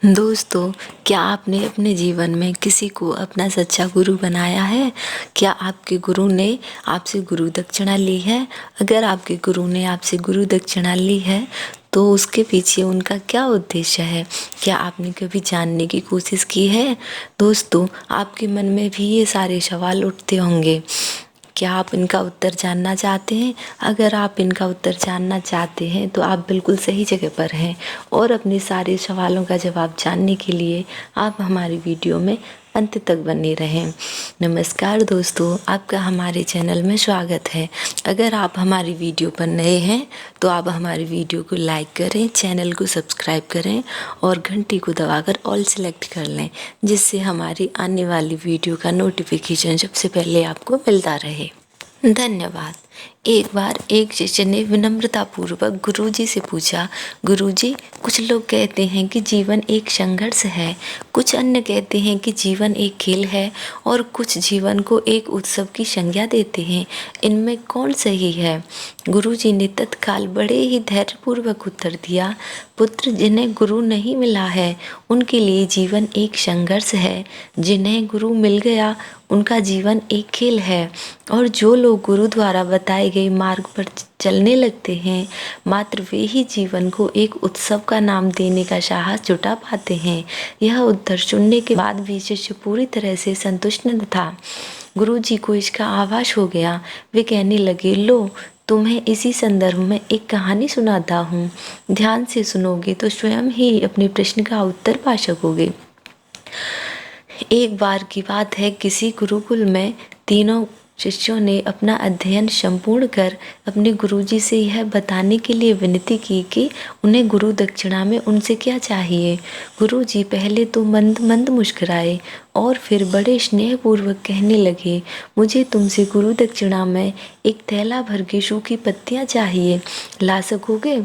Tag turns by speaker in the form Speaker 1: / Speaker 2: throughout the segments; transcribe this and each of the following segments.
Speaker 1: दोस्तों, क्या आपने अपने जीवन में किसी को अपना सच्चा गुरु बनाया है? क्या आपके गुरु ने आपसे गुरु दक्षिणा ली है? अगर आपके गुरु ने आपसे गुरु दक्षिणा ली है तो उसके पीछे उनका क्या उद्देश्य है? क्या आपने कभी जानने की कोशिश की है? दोस्तों, आपके मन में भी ये सारे सवाल उठते होंगे। क्या आप इनका उत्तर जानना चाहते हैं? अगर आप इनका उत्तर जानना चाहते हैं तो आप बिल्कुल सही जगह पर हैं और अपने सारे सवालों का जवाब जानने के लिए आप हमारी वीडियो में अंत तक बने रहें। नमस्कार दोस्तों, आपका हमारे चैनल में स्वागत है। अगर आप हमारी वीडियो पर नए हैं तो आप हमारी वीडियो को लाइक करें, चैनल को सब्सक्राइब करें और घंटी को दबाकर ऑल सेलेक्ट कर लें, जिससे हमारी आने वाली वीडियो का नोटिफिकेशन सबसे पहले आपको मिलता रहे। धन्यवाद। एक बार एक शिष्य ने विनम्रतापूर्वक गुरुजी से पूछा, गुरुजी, कुछ लोग कहते हैं कि जीवन एक संघर्ष है, कुछ अन्य कहते हैं कि जीवन एक खेल है और कुछ जीवन को एक उत्सव की संज्ञा देते हैं। इनमें कौन सही है? गुरुजी ने तत्काल बड़े ही धैर्यपूर्वक उत्तर दिया, पुत्र, जिन्हें गुरु नहीं मिला है उनके लिए जीवन एक संघर्ष है, जिन्हें गुरु मिल गया उनका जीवन एक खेल है। और जो लोग गुरु द्वारा बताए गए मार्ग पर चलने लगते हैं, मात्र वे ही जीवन को एक उत्सव का नाम देने का साहस जुटा पाते हैं। यह उत्तर सुनने के बाद भी शिष्य पूरी तरह से संतुष्ट न था। गुरुजी को इसका आभास हो गया। वे कहने लगे, लो, तुम्हें इसी संदर्भ में एक कहानी सुनाता हूँ। ध्यान से सुनोगे तो स्वयं ही अपने प्रश्न का उत्तर पा सकोगे। एक बार की बात है, किसी गुरुकुल में तीनों शिष्यों ने अपना अध्ययन संपूर्ण कर अपने गुरुजी से यह बताने के लिए विनती की कि उन्हें गुरु दक्षिणा में उनसे क्या चाहिए। गुरुजी पहले तो मंद मंद मुस्कुराए और फिर बड़े स्नेहपूर्वक कहने लगे, मुझे तुमसे गुरु दक्षिणा में एक थैला भर के सूखी पत्तियाँ चाहिए, ला सकोगे?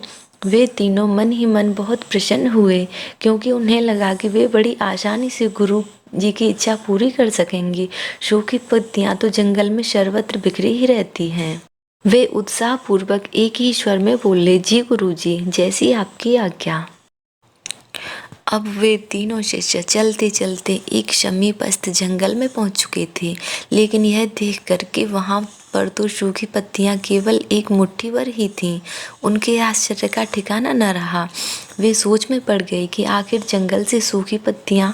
Speaker 1: वे तीनों मन ही मन बहुत प्रसन्न हुए, क्योंकि उन्हें लगा कि वे बड़ी आसानी से गुरु जी की इच्छा पूरी कर सकेंगे। सूखी पत्तियां तो जंगल में सर्वत्र बिखरी ही रहती हैं। वे उत्साहपूर्वक एक ही स्वर में बोले, जी गुरुजी, जैसी आपकी आज्ञा। अब वे तीनों शिष्य चलते चलते एक समीपस्थ जंगल में पहुंच चुके थे, लेकिन यह देख कर के वहां पर तो सूखी पत्तियां केवल एक मुट्ठी भर ही थीं। उनके आश्चर्य का ठिकाना न रहा। वे सोच में पड़ गए कि आखिर जंगल से सूखी पत्तियां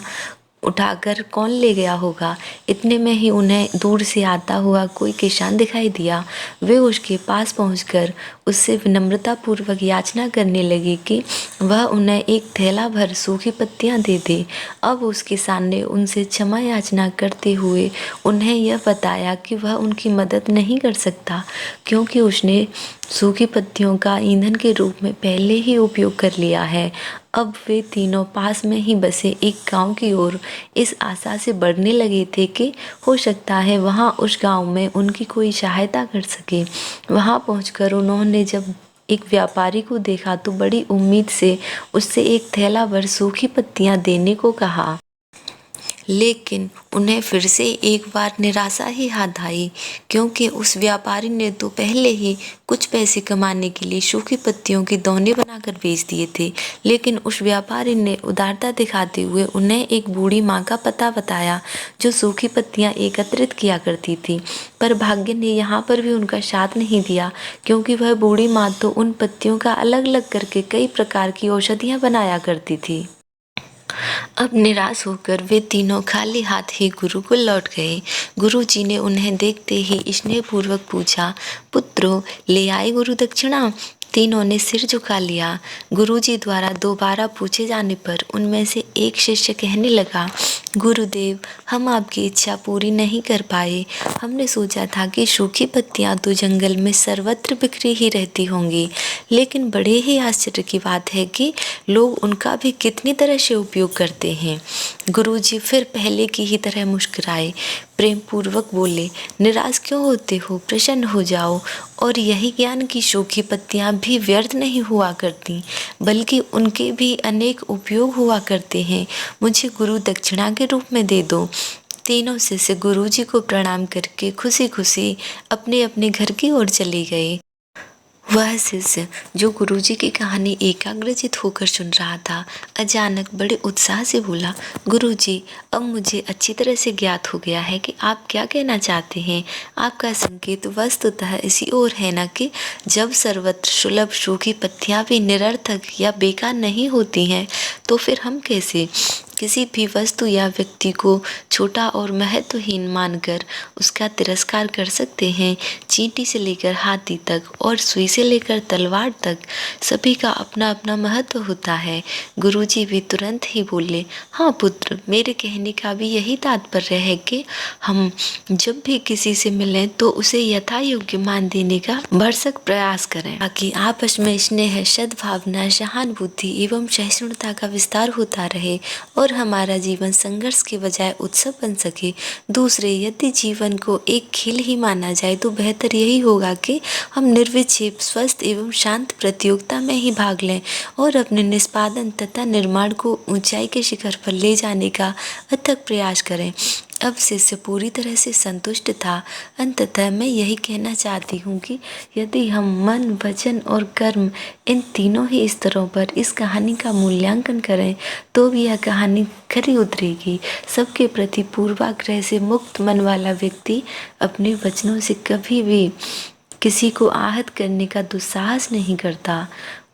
Speaker 1: उठाकर कौन ले गया होगा। इतने में ही उन्हें दूर से आता हुआ कोई किसान दिखाई दिया। वे उसके पास पहुंचकर उससे विनम्रतापूर्वक याचना करने लगे कि वह उन्हें एक थैला भर सूखी पत्तियां दे दे। अब उस किसान ने उनसे क्षमा याचना करते हुए उन्हें यह बताया कि वह उनकी मदद नहीं कर सकता, क्योंकि उसने सूखी पत्तियों का ईंधन के रूप में पहले ही उपयोग कर लिया है। अब वे तीनों पास में ही बसे एक गांव की ओर इस आशा से बढ़ने लगे थे कि हो सकता है वहां उस गांव में उनकी कोई सहायता कर सके। वहां पहुंचकर उन्होंने जब एक व्यापारी को देखा तो बड़ी उम्मीद से उससे एक थैला भर सूखी पत्तियां देने को कहा, लेकिन उन्हें फिर से एक बार निराशा ही हाथ आई, क्योंकि उस व्यापारी ने तो पहले ही कुछ पैसे कमाने के लिए सूखी पत्तियों के दौने बनाकर बेच दिए थे। लेकिन उस व्यापारी ने उदारता दिखाते हुए उन्हें एक बूढ़ी माँ का पता बताया, जो सूखी पत्तियाँ एकत्रित किया करती थी। पर भाग्य ने यहाँ पर भी उनका साथ नहीं दिया, क्योंकि वह बूढ़ी माँ तो उन पत्तियों का अलग अलग करके कई प्रकार की औषधियाँ बनाया करती थी। अब निराश होकर वे तीनों खाली हाथ ही गुरुकुल लौट गए। गुरुजी ने उन्हें देखते ही स्नेहपूर्वक पूछा, पुत्रों, ले आए गुरु दक्षिणा? तीनों ने सिर झुका लिया। गुरुजी द्वारा दोबारा पूछे जाने पर उनमें से एक शिष्य कहने लगा, गुरुदेव, हम आपकी इच्छा पूरी नहीं कर पाए। हमने सोचा था कि सूखी पत्तियां तो जंगल में सर्वत्र बिखरी ही रहती होंगी, लेकिन बड़े ही आश्चर्य की बात है कि लोग उनका भी कितनी तरह से उपयोग करते हैं। गुरुजी फिर पहले की ही तरह मुस्कुराए, प्रेम पूर्वक बोले, निराश क्यों होते हो, प्रसन्न हो जाओ। और यही ज्ञान की सूखी पत्तियां भी व्यर्थ नहीं हुआ करती, बल्कि उनके भी अनेक उपयोग हुआ करते हैं। मुझे गुरु दक्षिणा के रूप में दे दो। तीनों शिष्य गुरुजी को प्रणाम करके खुशी खुशी अपने अपने घर की ओर चले गए। वह शिष्य जो गुरुजी की कहानी एकाग्रचित होकर सुन रहा था, अचानक बड़े उत्साह से बोला, गुरुजी, अब मुझे अच्छी तरह से ज्ञात हो गया है कि आप क्या कहना चाहते हैं। आपका संकेत वस्तुतः इसी ओर है न कि जब सर्वत्र सुलभ सूखी पत्तियां भी निरर्थक या बेकार नहीं होती हैं, तो फिर हम कैसे किसी भी वस्तु या व्यक्ति को छोटा और महत्वहीन मानकर उसका तिरस्कार कर सकते हैं। चींटी से लेकर हाथी तक और सुई से लेकर तलवार तक सभी का अपना अपना महत्व होता है। गुरुजी भी तुरंत ही बोले, हाँ पुत्र, मेरे कहने का भी यही तात्पर्य है कि हम जब भी किसी से मिलें तो उसे यथा योग्य मान देने का भरसक प्रयास करें, ताकि आपस में स्नेह, सद्भावना, सहानुभूति एवं सहिष्णुता का विस्तार होता रहे और हमारा जीवन संघर्ष के बजाय उत्सव बन सके। दूसरे, यदि जीवन को एक खेल ही माना जाए तो बेहतर यही होगा कि हम निर्विक्षेप, स्वस्थ एवं शांत प्रतियोगिता में ही भाग लें और अपने निष्पादन तथा निर्माण को ऊंचाई के शिखर पर ले जाने का अथक प्रयास करें। अब शिष्य पूरी तरह से संतुष्ट था। अंततः मैं यही कहना चाहती हूँ कि यदि हम मन, वचन और कर्म, इन तीनों ही स्तरों पर इस कहानी का मूल्यांकन करें तो भी यह कहानी खरी उतरेगी। सबके प्रति पूर्वाग्रह से मुक्त मन वाला व्यक्ति अपने वचनों से कभी भी किसी को आहत करने का दुस्साहस नहीं करता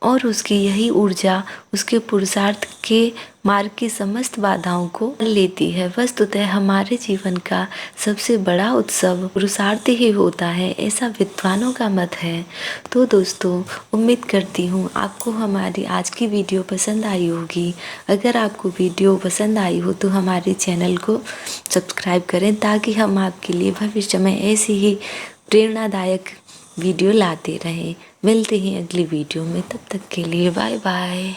Speaker 1: और उसकी यही ऊर्जा उसके पुरुषार्थ के मार्ग की समस्त बाधाओं को लेती है। वस्तुतः हमारे जीवन का सबसे बड़ा उत्सव पुरुषार्थ ही होता है, ऐसा विद्वानों का मत है। तो दोस्तों, उम्मीद करती हूँ आपको हमारी आज की वीडियो पसंद आई होगी। अगर आपको वीडियो पसंद आई हो तो हमारे चैनल को सब्सक्राइब करें, ताकि हम आपके लिए भविष्य में ऐसी ही प्रेरणादायक वीडियो लाते रहें। मिलते हैं अगली वीडियो में, तब तक के लिए बाय बाय।